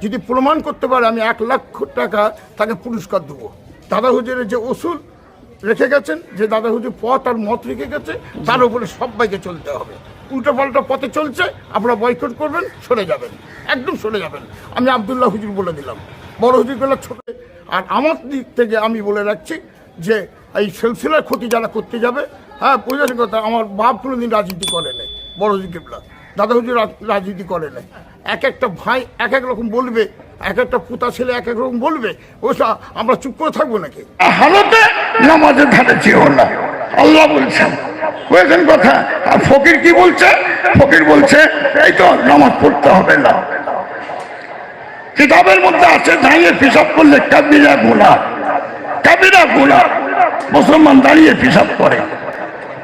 যদি প্রমাণ করতে পারে আমি 1 লক্ষ টাকা তাকে পুরস্কার দেবো। দাদা হুজুরের যে ওসুল রেখে গেছেন, যে দাদা হুজুর পথ আর মত রেখে গেছে, তার উপরে সবাইকে চলতে হবে। উল্টো পাল্টা পথে চলছে, আপনারা বয়কট করবেন, সরে যাবেন, একদম সরে যাবেন। আমি আব্দুল্লাহ হুজুর বলে দিলাম, বড় হুজুরগুলো ছোট। আর আমার দিক থেকে আমি বলে রাখছি যে এই সিলসিলার ক্ষতি যারা করতে যাবে, হ্যাঁ বুঝেছেন কথা, আমার বাপ কোনোদিন রাজনীতি করে নাই, বড় হুজুর কেবলা দাদা হুজুর রাজনীতি করে নাই। এক একটা ভাই এক এক রকম বলবে, এক একটা পুতা ছেলে এক এক রকম বলবে, ওটা আমরা চুপ করে থাকবো নাকি? হালতে নামাজের ধারে যেও না, আল্লাহ বলছেন, বুঝেছেন কথা। আর ফকির কি বলছে? ফকির বলছে এই তো নামাজ পড়তে হবে না। কিতাবের মধ্যে আছে দাঁড়িয়ে পেশাব করলে কাবিরা গুনাহ, কাবিরা গুনাহ। মুসলমান দাঁড়িয়ে পেশাব করে,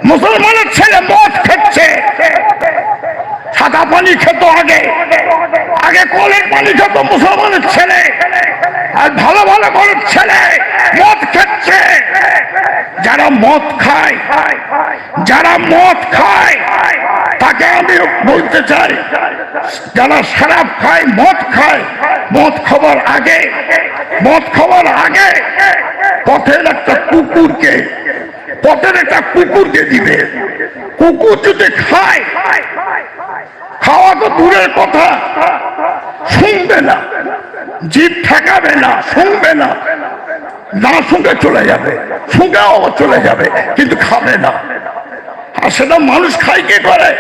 মুসলমানের ছেলে মদ খাচ্ছে, সাদা পানি খেত আগে, আগে কলের পানি খেত মুসলমানের ছেলে, আর ভালো ভালো ঘরের ছেলে মদ খাচ্ছে। যারা মদ খায়, যারা মদ খায় তাকে আমি বলতে চাই, যারা শরাব খায়, মদ খায়, মদ খাবার আগে, মদ খাবার আগে পথের একটা কুকুরকে, পথের একটা কুকুরকে দিবে। কুকুর যদি খায়, খাওয়া তো দূরের কথা, শুনবে না, জিভ ঠেকাবে না, শুনবে না, না শুনে চলে যাবে, শুনেও চলে যাবে, কিন্তু খাবে না। আর সেটা মানুষ খায় কি করে?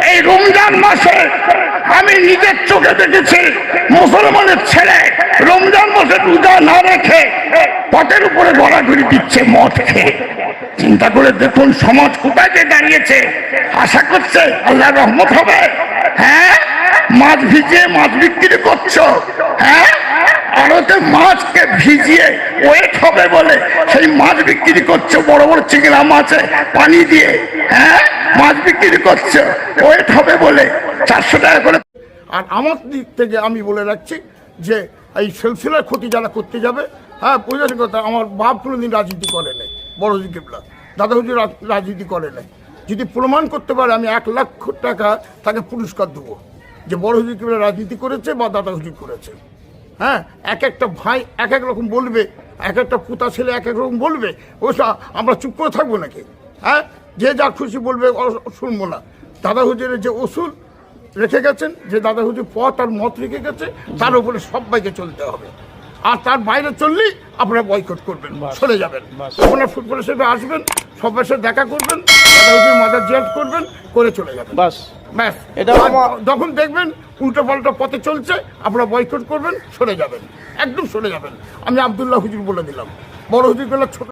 এই রমজান মাসে আমি নিজের চোখে দেখেছি মুসলমানের ছেলে রমজান মাসে রোজা না রেখে পথের উপরে গড়াগড়ি দিচ্ছে মদ খেয়ে। চিন্তা করে দেখুন সমাজ কোথায় যে দাঁড়িয়েছে। আশা করছে আল্লাহ রহমত হবে? হ্যাঁ, মাছ ভিজিয়ে মাছ বিক্রি করছো, হ্যাঁ, আড়তে মাছকে ভিজিয়ে ওয়েট হবে বলে সেই মাছ বিক্রি করছো, বড় বড় চিংড়া মাছে পানি দিয়ে, হ্যাঁ, মাছ বিক্রি করছো ওয়েট হবে বলে 400 টাকা করে। আর আমার দিক থেকে আমি বলে রাখছি যে এই সিলসিলার ক্ষতি যারা করতে যাবে, হ্যাঁ বুঝেছেন কথা, আমার বাপ কোনোদিন রাজনীতি করে নাই, বড় হুজুর কেবলা দাদা হুজুর রাজনীতি করে নাই। যদি প্রমাণ করতে পারে আমি 1 লক্ষ টাকা তাকে পুরস্কার দেবো, যে বড় হুজুর কেবলা রাজনীতি করেছে বা দাদা হুজুর করেছে। হ্যাঁ, এক একটা ভাই এক এক রকম বলবে, এক একটা পুতা ছেলে এক এক রকম বলবে, ওটা আমরা চুপ করে থাকবো নাকি? হ্যাঁ, যে যা খুশি বলবে শুনবো না। দাদা হুজুরের যে ওসুল রেখে গেছেন, যে দাদা হুজুর পথ আর মত রেখে গেছে, তার উপরে সবাইকে চলতে হবে। আর তার বাইরে চললেই আপনারা বয়কট করবেন, চলে যাবেন। আপনারা ফুটবল হিসেবে আসবেন, সবার সাথে দেখা করবেন, দাদা হুজুর মাদার জিয়ারত করবেন, করে চলে যাবেন, ব্যাস। এটা যখন দেখবেন উল্টো পাল্টা পথে চলছে, আপনারা বয়কট করবেন, সরে যাবেন, একদম সরে যাবেন। আমি আব্দুল্লাহ হুজুর বলে দিলাম, বড় হুজুরগুলো ছোট।